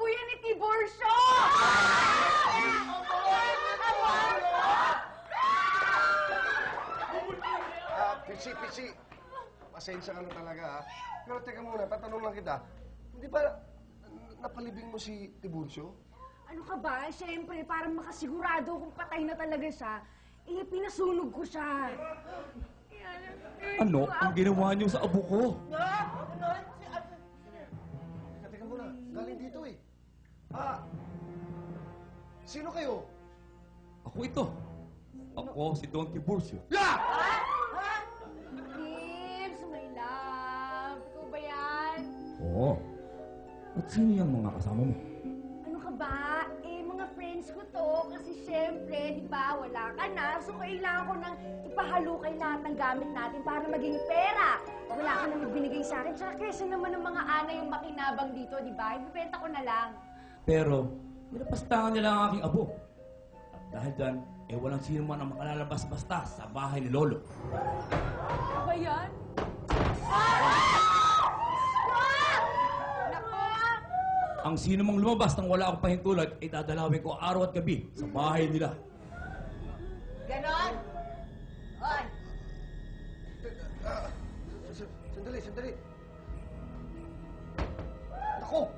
yan ni Tiburcio! Pichi. Pasensya ka na talaga, ha? Pero teka muna, tatanong lang kita. Hindi ba napalibing mo si Tiburcio? Ano ka ba? Siyempre, parang makasigurado kung patay na talaga siya, pinasunog ko siya. Ano ang ginawa niyo sa abo ko? Teka muna, galing dito eh. Sino kayo? Ako ito. Ako si Don Tiburcio. Tibbs, my love. Ikaw ba yan? Oo. At sino yung mga kasama mo? Ano ka ba? Mga friends ko to. Kasi syempre, di ba, wala ka na. So, kailangan ko nang ipahalukay lahat ng gamit natin para maging pera. Wala ka nang binigay sa akin. Tsaka kesa naman ng mga ana yung makinabang dito, di ba? Ibibenta ko na lang. Pero, nilapastangan nila ang aking abo. At dahil dyan, walang sino man ang makalalabas basta sa bahay ni Lolo. Ano ba yan? Ang sino mang lumabas nang wala akong pahintulad, dadalawin ko araw at gabi sa bahay nila. Ganon? Oy! Sandali. Naku!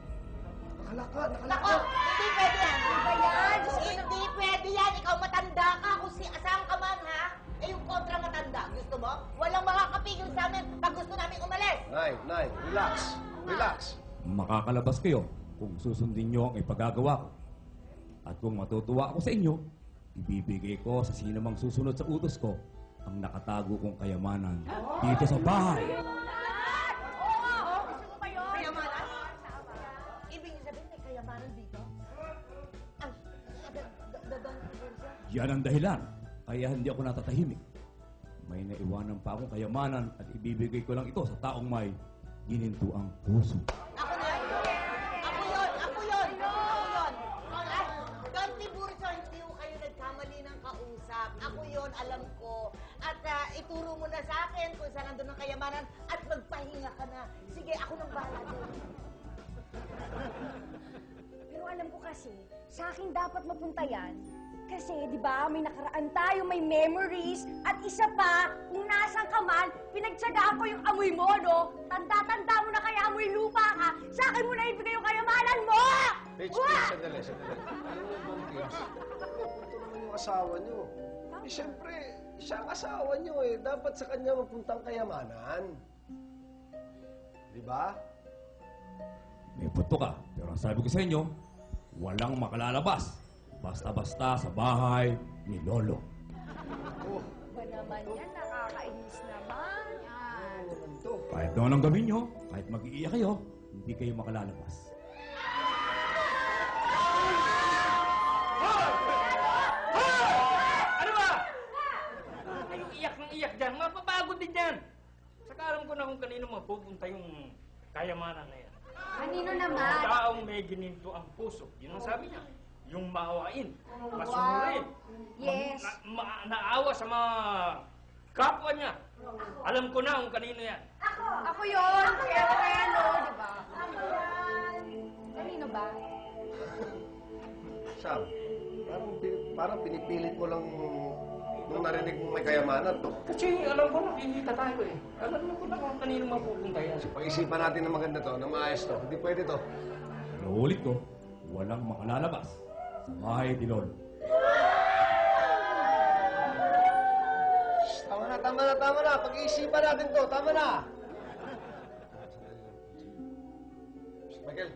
Nakalaka! Nako, hindi pwede yan. Ano ba yan? Hindi pwede yan. Ikaw matanda ka. Kung saan ka man, ha? Yung kontra matanda. Gusto mo? Walang makakapigil sa amin pag gusto namin umalis. Nay, relax. Makakalabas kayo kung susundin nyo ang ipagagawa ko. At kung matutuwa ako sa inyo, ibibigay ko sa sino mang susunod sa utos ko ang nakatago kong kayamanan dito sa bahay. Gusto mo ba yun? Kayamanan? Ibig sabihin may kayamanan dito? Yan ang dahilan, kaya hindi ako natatahimik. May naiwanan pa akong kayamanan at ibibigay ko lang ito sa taong may ginintuang puso. Ako na. Ako yun. Don Tiburcio, hindi ko kayo nagkamali ng kausap. Ako yun, alam ko. At ituro mo na sa akin kung saan nandun ang kayamanan at magpahinga ka na. Sige, ako nang bahala doon. Pero alam ko kasi, sa akin dapat mapunta yan. Kasi, di ba, may nakaraan tayo, may memories. At isa pa, kung nasan ka man, pinagtsagaan ko yung amoy mo, no? Tanda-tanda mo na kaya amoy lupa ka. Sa akin mo na ibigay yung kayamanan mo! Bitch, sandali. Alam niyo bang, kids? Napunto naman yung asawa niyo. Siyempre, siya ang asawa niyo eh. Dapat sa kanya mapuntang kayamanan. Di ba? May punto ka, pero ang sabi ko sa inyo, walang makalalabas. Basta-basta sa bahay ni Lolo. Ba naman yan, nakakainis naman. Kahit noon ang gawin nyo, kahit mag-iiyak kayo, hindi kayo makalalabas. Ano ba? Ay, iyak ng iyak dyan. Mapapagod din yan. Saka alam ko na kung kanino mapupunta yung kayamanan na yan. Kanino Ang naman? taong may gininto ang puso. Yun ang sabi niya. Yung maawain, masunurin, Yes. naawa sa mga kapwa niya. Alam ko na kung kanino yan. Ako yun! Siyempre, ano, di ba? Kanino ba? Sam, parang pinipilit mo lang nung narinig mo may kayamanan to. Kasi alam ko na, kikita tayo eh. Alam ko na kung kanino mapupunta yan. Pag-isipan natin na maganda to, na maayos to. Hindi pwede to. Naulit ko, walang makalalabas sa bahay ni Lolo. Tama na. Pag-iisipan natin to. Tama na. Michael,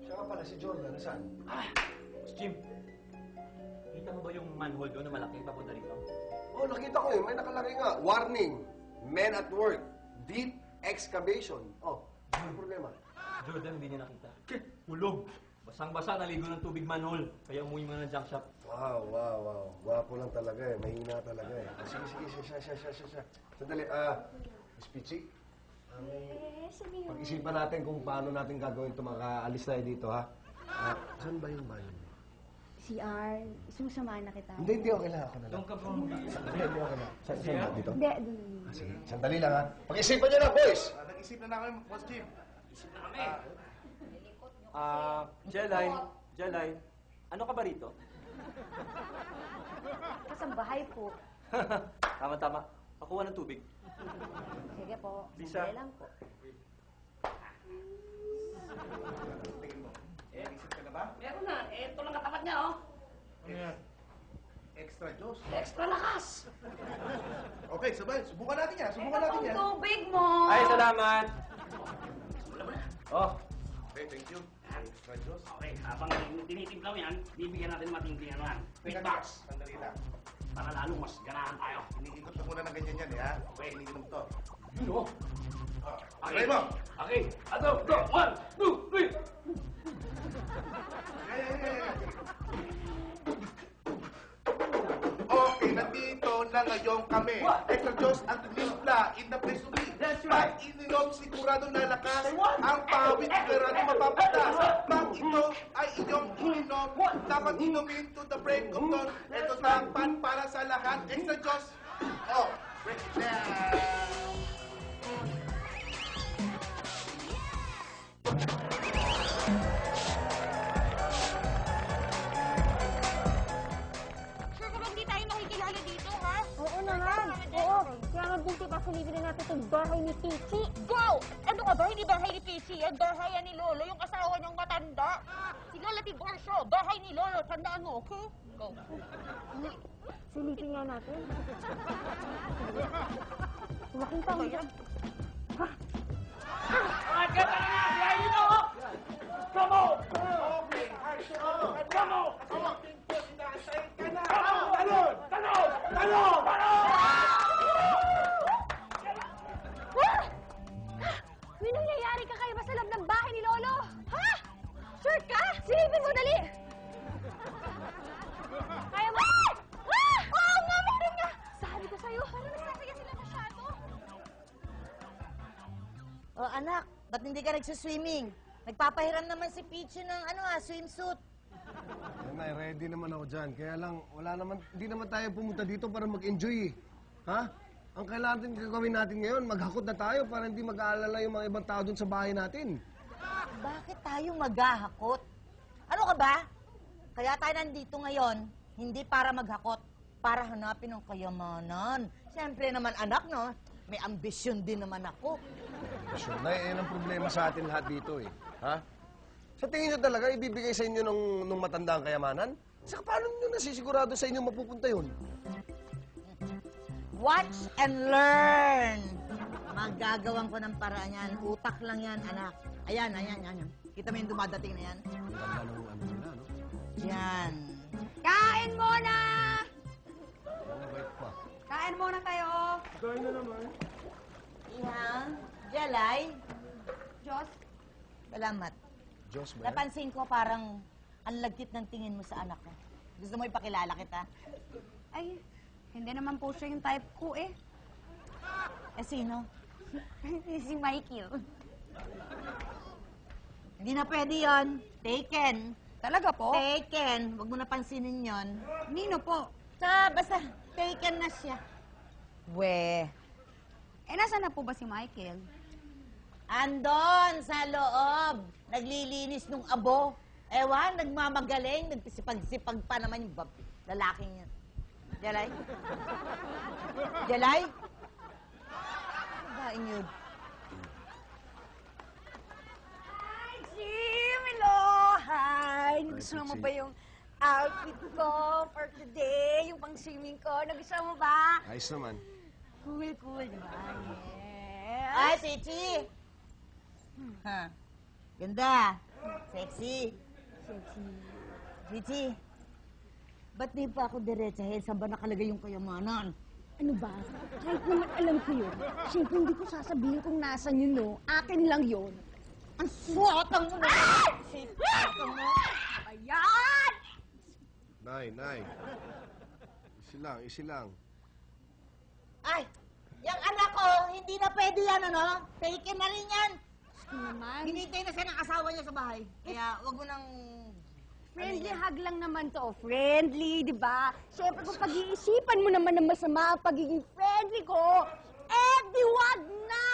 siya nga pala si Jordan. Nasaan? Jim, kita mo ba yung manhole doon na malaki papunta rito? Oh, nakita ko yun. May nakalagay nga. Warning. Men at work. Deep excavation. Oh, ano problema? Jordan, hindi niya nakita. Hulog! Basang-basa, naligo ng tubig manhole. Kaya umuwi mo ng junk shop. Wow. Gwapo lang talaga eh. Mahina talaga eh. Sige. Siya. Sandali, Miss Pichi. Pag-isipan natin kung paano natin gagawin ito. Makaalis tayo dito, ha? Saan ba yung bayo? CR, sumasamahan na kita. Hindi. Okay lang. Ako na lang. Doon ka ba? Hindi, okay lang. Saan ba dito? Hindi, dun. Sige, sandali lang, ha? Pag-isipan niyo na, boys! Nag-isip na kami, Boss Jim. Isip na kami. Jelay, ano ka ba rito? Kasambahay po. Tama-tama. Pakuha ng tubig. Sige po. Lisa. Sandali lang po. Tingin mo. Isip ka na ba? Meron na. Ito lang katapat niya, oh. Ano yan? Extra Diyos. Extra lakas! Okay, sabay. Subukan natin yan. Subukan Ito natin pong yan. tubig mo. Ay, salamat! Oh, Okay, thank you. Extra Diyos. Okay, habang tinitimpla mo yan, bibigyan natin matinding ano yan. Teka, Feedbacks. sandali lang. Para lalong mas ganahan tayo. Iniikot ko muna ng ganyan yan, ha? Okay, iniinom to. Yun, oh. Try mo! Okay. Ato, go. 1, 2, 3. Okay, nandito na ngayon kami. Extra Diyos ang timpla in the place to be. Pag ininom, sigurado na lakas. Ang pawit, sigurado mapapatas. Pag ito ay inyong ininom, dapat inumin to the break of dawn. Ito takpan para sa lahat. Extra Diyos. Oh, break it down. Sure ka ba hindi tayo makikilala dito, ha? Oo naman. Oo. Kaya nga dito pa silipin natin itong bahay ni Pichi. Go! Ano ka ba? Hindi bahay ni Pichi yan. Bahay yan ni Lolo, yung asawa niyang matanda. Si Lola Tiborcio, bahay ni Lolo. Tandaan mo, okay? Go. Silipin nga natin. Makita mo yan. Agad na nga! Biyahin nyo, oh! Come on! Come on! Talon! Talon! Talon! May nangyayari ka kayo ba sa loob ng bahay ni Lolo? Ha? Sure ka? Silipin mo, dali! Kaya mo? Oo nga, meron nga! Sabi ko sa'yo, parang nagsasaya sila masyado. Oh, anak, ba't hindi ka nagsiswimming? Nagpapahiram naman si Peachy ng swimsuit. Nay, ready naman ako dyan. Kaya lang, hindi naman tayo pumunta dito para mag-enjoy, eh. Ha? Ang kailangan gagawin natin ngayon, maghakot na tayo para hindi mag-aalala yung mga ibang tao dun sa bahay natin. Bakit tayo maghahakot? Ano ka ba? Kaya tayo nandito ngayon, hindi para maghakot, para hanapin ang kayamanan. Siyempre naman, anak, no? May ambisyon din naman ako. Sure, Nay, yan ang problema sa atin lahat dito, eh. Ha? Sa tingin nyo talaga, ibibigay sa inyo nung matanda ang kayamanan? Saka paano nyo nasisigurado sa inyo mapupunta yun? Watch and learn. Magagawan ko ng paraan yan. Utak lang yan, anak. Ayan. Kita mo yung dumadating na yan? Ang ganda ng ano nila, no? Yan. Kain muna! Ang bait pa. Kain muna kayo. Kain na naman. Ihang, Jalay. Diyos, Salamat. Diyos ba yan? Napansin ko parang ang lagkit ng tingin mo sa anak ko. Gusto mo ipakilala kita? ay, hindi naman po siya yung type ko eh. Eh, sino? Si Michael. Hindi na pwede yon. Taken. Talaga po? Taken. Huwag mo na pansinin yon. Nino po? Basta, taken na siya. We. Eh, nasa na po ba si Michael? Andon sa loob. Naglilinis nung abo. Ewan, nagmamagaling. Nagpisipag-sipag pa naman yung lalaking yan. Jalay? Jalay? Ano ba yun? Hi, Jimilo! Hi! Nagustuhan mo ba yung outfit ko for today? Yung pang-swimming ko? Nagustuhan mo ba? Ayos naman. Cool, di ba? Yes! Ay, Chichi! Ha? Ganda. Sexy. Chichi. Ba't di pa ako diretsahin? Saan ba nakalagay yung kayamanan? Ano ba? Kahit naman alam ko yun, siyempre hindi ko sasabihin kung nasan yun, no? Akin lang yun. Ang suwatang mo na! Suwatang mo! Ayan! Nay. Easy lang. Ay! Yung anak ko, hindi na pwede yan, ano? Taken na rin yan! Naman. Hinintay na siya ng asawa niya sa bahay. Kaya, wag mo nang... Friendly hug lang naman to. Friendly, di ba? Siyempre, kung pag-iisipan mo naman ng masama ang pagiging friendly ko, eh, di wag na!